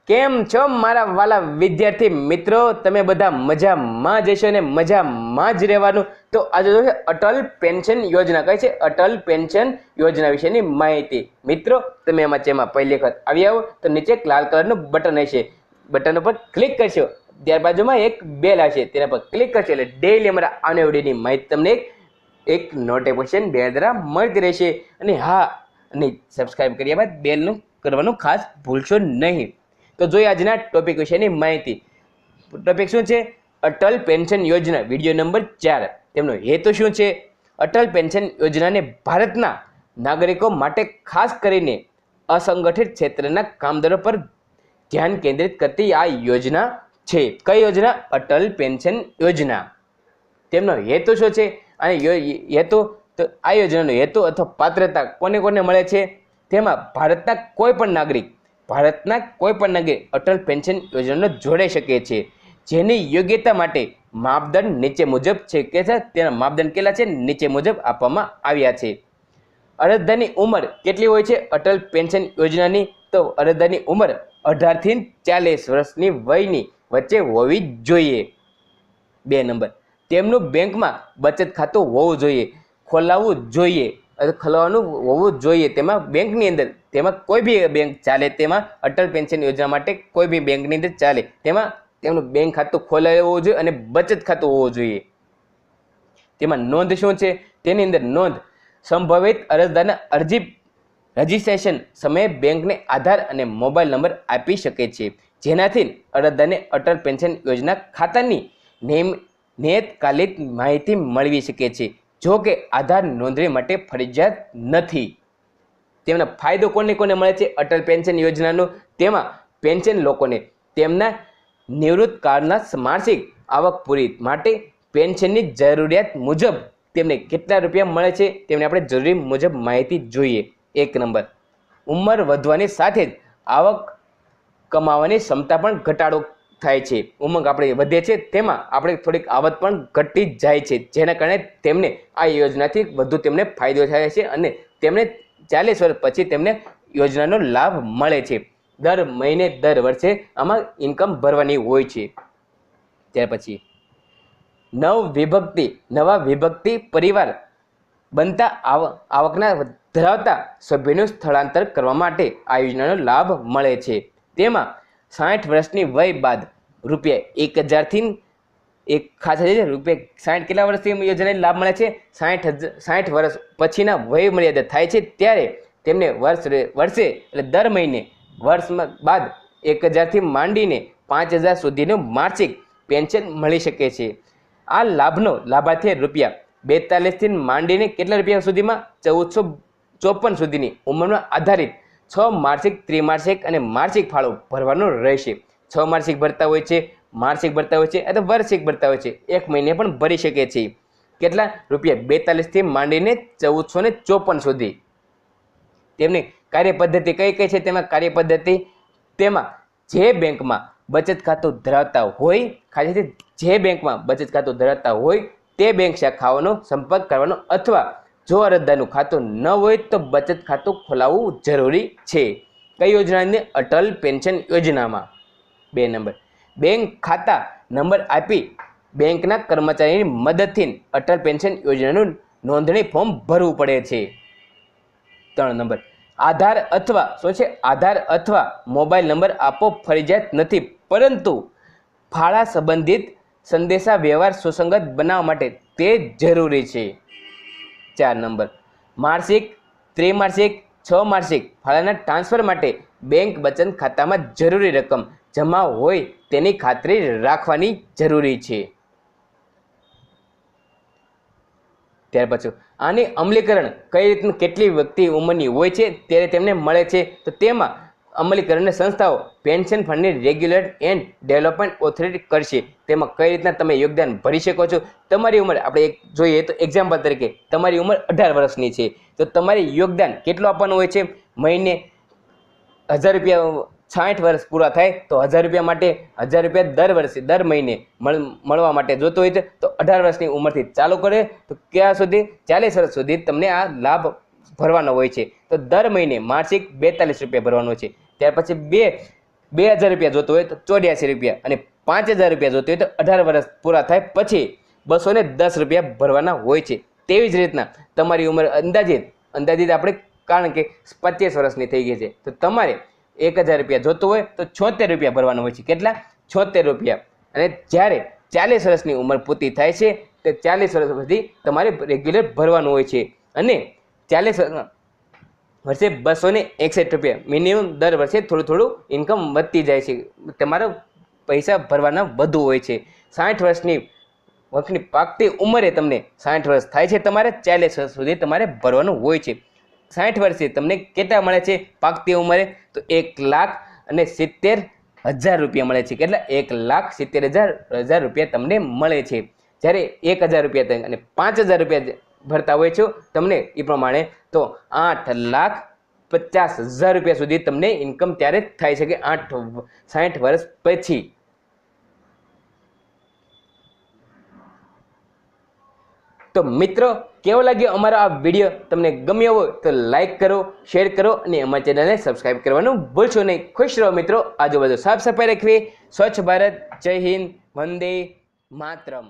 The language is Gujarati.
કેમ છો મારા વાલા વિદ્યાર્થી મિત્રો? તમે બધા મજામાં જ હશો ને મજામાં જ રહેવાનું. તો આજે જોઈએ અટલ પેન્શન યોજના. કઈ છે? અટલ પેન્શન યોજના વિશેની માહિતી. મિત્રો તમે એમાં પહેલી વખત આવી આવો તો નીચે એક લાલ કલરનું બટન હશે, બટન ઉપર ક્લિક કરશો, ત્યાર બાજુમાં એક બેલ હશે, તેના પર ક્લિક કરશો એટલે ડેઈલી અમારા આવનાર વિડીયોની માહિતી તમને એક નોટિફિકેશન બેલ દ્વારા મળતી રહેશે. અને હા, અને સબસ્ક્રાઇબ કર્યા બાદ બેલનું કરવાનું ખાસ ભૂલશો નહીં. તો જોઈએ આજના ટોપિક વિશેની માહિતી. ટોપિક શું છે? અટલ પેન્શન યોજના, વિડીયો નંબર 4. તેમનો હેતુ શું છે? અટલ પેન્શન યોજનાને ભારતના નાગરિકો માટે ખાસ કરીને અસંગઠિત ક્ષેત્રના કામદારો પર ધ્યાન કેન્દ્રિત કરતી આ યોજના છે. કઈ યોજના? અટલ પેન્શન યોજના. તેમનો હેતુ શું છે? અને હેતુ તો આ યોજનાનો હેતુ અથવા પાત્રતા કોને કોને મળે છે? તેમાં ભારતના કોઈ પણ નાગરિક અટલ પેન્શન યોજનાનો જોડાઈ શકે છે, જેની યોગ્યતા માટે માપદંડ નીચે મુજબ છે. કે છે તેના માપદંડ કેટલા છે? નીચે મુજબ આપવામાં આવ્યા છે. અરજદારની ઉંમર કેટલી હોય છે અટલ પેન્શન યોજનાની? તો અરજદારની ઉંમર 18 થી 40 વર્ષની વયની વચ્ચે હોવી જોઈએ. 2 નંબર, તેમનું બેંકમાં બચત ખાતું હોવું જોઈએ, ખોલાવવું જોઈએ, ખોલાવવાનું હોવું જોઈએ. તેમાં બેંકની અંદર, તેમાં કોઈ બી બેંક ચાલે, તેમાં અટલ પેન્શન યોજના માટે કોઈ બી બેંકની અંદર ચાલે, તેમાં તેમનું બેંક ખાતું ખોલાયેલું હોવું જોઈએ અને બચત ખાતું હોવું જોઈએ. તેમાં નોંધ શું છે? તેની અંદર નોંધ સંભવિત અરજદારના અરજી રજીસ્ટ્રેશન સમયે બેંકને આધાર અને મોબાઈલ નંબર આપી શકે છે, જેનાથી અરજદારને અટલ પેન્શન યોજના ખાતાની નિયતકાલિક માહિતી મળવી શકે છે. જો કે આધાર નોંધણી માટે ફરજિયાત નથી. તેમના ફાયદો કોને કોને મળે છે અટલ પેન્શન યોજનાનો? તેમાં પેન્શન લોકોને તેમના નિવૃત્ત કાળના માસિક આવક પૂરી માટે પેન્શનની જરૂરિયાત મુજબ તેમને કેટલા રૂપિયા મળે છે તેમને આપણે જરૂરી મુજબ માહિતી જોઈએ. 1 નંબર, ઉંમર વધવાની સાથે જ આવક કમાવાની ક્ષમતા પણ ઘટાડો થાય છે. ઉંમર આપણે વધે છે તેમાં આપણે થોડીક આવક પણ ઘટી જાય છે, જેના કારણે તેમને આ યોજનાથી વધુ તેમને ફાયદો થાય છે અને તેમને 40 વર્ષ પછી તેમને યોજનાનો લાભ મળે છે. દર મહિને દર વર્ષે આમાં ઇન્કમ ભરવાની હોય છે. ત્યાર પછી નવા વિભક્તિ પરિવાર બનતા આવકના ધરાવતા સભ્યોનું સ્થળાંતર કરવા માટે આ યોજનાનો લાભ મળે છે. તેમાં 60 વર્ષની વય બાદ ₹1000 થી એક ખાસ ₹60 કેટલા વર્ષથી યોજનાનો લાભ મળે છે? 60 વર્ષ પછીના વય મર્યાદા થાય છે ત્યારે તેમને વર્ષે એટલે દર મહિને વર્ષમાં બાદ 1000 થી માંડીને 5000 સુધીનું માસિક પેન્શન મળી શકે છે. આ લાભનો લાભાર્થી ₹42 થી માંડીને કેટલા રૂપિયા સુધીમાં? 1454 સુધીની ઉંમરમાં આધારિત 6 માસિક, ત્રિમાસિક અને માસિક ફાળો ભરવાનો રહેશે. 6 માસિક ભરતા હોય છે, માસિક ભરતા હોય છે અથવા વાર્ષિક ભરતા હોય છે, 1 મહિને પણ ભરી શકે છે. કેટલા? ₹42 થી માંડીને 1454 સુધી. તેમની કાર્યપદ્ધતિ કઈ કઈ છે? તેમાં કાર્યપદ્ધતિ, તેમાં જે બેંકમાં બચત ખાતું ધરાવતા હોય, ખાસ જે બેંકમાં બચત ખાતું ધરાવતા હોય તે બેંક શાખાઓનો સંપર્ક કરવાનો, અથવા જો અરજદારનું ખાતું ન હોય તો બચત ખાતું ખોલાવવું જરૂરી છે. કઈ યોજનાની? અટલ પેન્શન યોજનામાં. 2 નંબર, બેંક ખાતા નંબર આપી બેંકના કર્મચારીની મદદથી અટલ પેન્શન યોજનાનું નોંધણી ફોર્મ ભરવું પડે છે. 3 નંબર, આધાર અથવા મોબાઈલ નંબર આપવો ફરજિયાત નથી, પરંતુ ફાળા સંબંધિત સંદેશા વ્યવહાર સુસંગત બનાવવા માટે તે જરૂરી છે. 4 નંબર, માસિક, ત્રિમાસિક, 6 માસિક ફાળાના ટ્રાન્સફર માટે બેંક બચત ખાતામાં જરૂરી રકમ જમા હોય તેની ખાતરી રાખવાની જરૂરી છે. ત્યાર પછી આની અમલીકરણ કઈ રીતનું, કેટલી વ્યક્તિ ઉંમરની હોય છે ત્યારે તેમને મળે છે? તો તેમાં અમલીકરણની સંસ્થાઓ પેન્શન ફંડની રેગ્યુલેટ એન્ડ ડેવલપમેન્ટ ઓથોરિટી કરશે. તેમાં કઈ રીતના તમે યોગદાન ભરી શકો છો? તમારી ઉંમર આપણે જોઈએ તો એક્ઝામ્પલ તરીકે તમારી ઉંમર 18 વર્ષની છે તો તમારે યોગદાન કેટલું આપવાનું હોય છે? મહિને ₹1000, 60 વર્ષ પૂરા થાય તો ₹1000 માટે ₹1000 દર મહિને મળવા માટે જોતો હોય તો 18 વર્ષની ઉંમરથી ચાલુ કરે તો ક્યાં સુધી? 40 વર્ષ સુધી તમને આ લાભ ભરવાનો હોય છે. તો દર મહિને માસિક ₹42 ભરવાનો છે. ત્યાર પછી 2000 રૂપિયા જોતો હોય તો 84 રૂપિયા અને 5000 રૂપિયા જોતો હોય તો 18 વર્ષ પૂરા થાય પછી 210 રૂપિયા ભરવાના હોય છે। તેવી જ રીતના તમારી ઉંમર અંદાજિત આપણે કારણ કે 25 વર્ષની થઈ ગઈ છે તો તમારે 1000 રૂપિયા જોતો હોય તો 76 રૂપિયા ભરવાના હોય છે। કેટલા? 76 રૂપિયા। અને જ્યારે 40 વર્ષની ઉંમર પૂરી થાય છે તો 40 વર્ષ સુધી તમારે રેગ્યુલર ભરવાનું હોય છે અને 40 વર્ષે 261 રૂપિયા મિનિમમ દર વર્ષે થોડું ઇન્કમ વધતી જાય છે, તમારા પૈસા ભરવાના વધુ હોય છે। 60 વર્ષની પાકતી ઉંમરે તમને 60 વર્ષ થાય છે તમારે 40 વર્ષ સુધી તમારે ભરવાનું હોય છે। 60 વર્ષે તમને કેટલા મળે છે પાકતી ઉંમરે? તો 1,70,000 રૂપિયા મળે છે। કેટલા? 1,70,000 રૂપિયા તમને મળે છે। જ્યારે 1000 રૂપિયા થાય અને 5000 રૂપિયા ભરતા હોય છો તમને એ પ્રમાણે તો 8,50,000 રૂપિયા સુધી તમને ઇન્કમ ત્યારે થાય છે કે 60 વર્ષ પછી। તો મિત્રો કેવો લાગ્યો અમારો આ વિડીયો? તમને ગમ્યો હોય તો લાઈક કરો, શેર કરો અને અમારી ચેનલને સબસ્ક્રાઈબ કરવાનું ભૂલશો નહીં। ખુશ રહો મિત્રો, આજુબાજુ સાફ સફાઈ રાખવી, સ્વચ્છ ભારત, જય હિન્દ, વંદે માતરમ।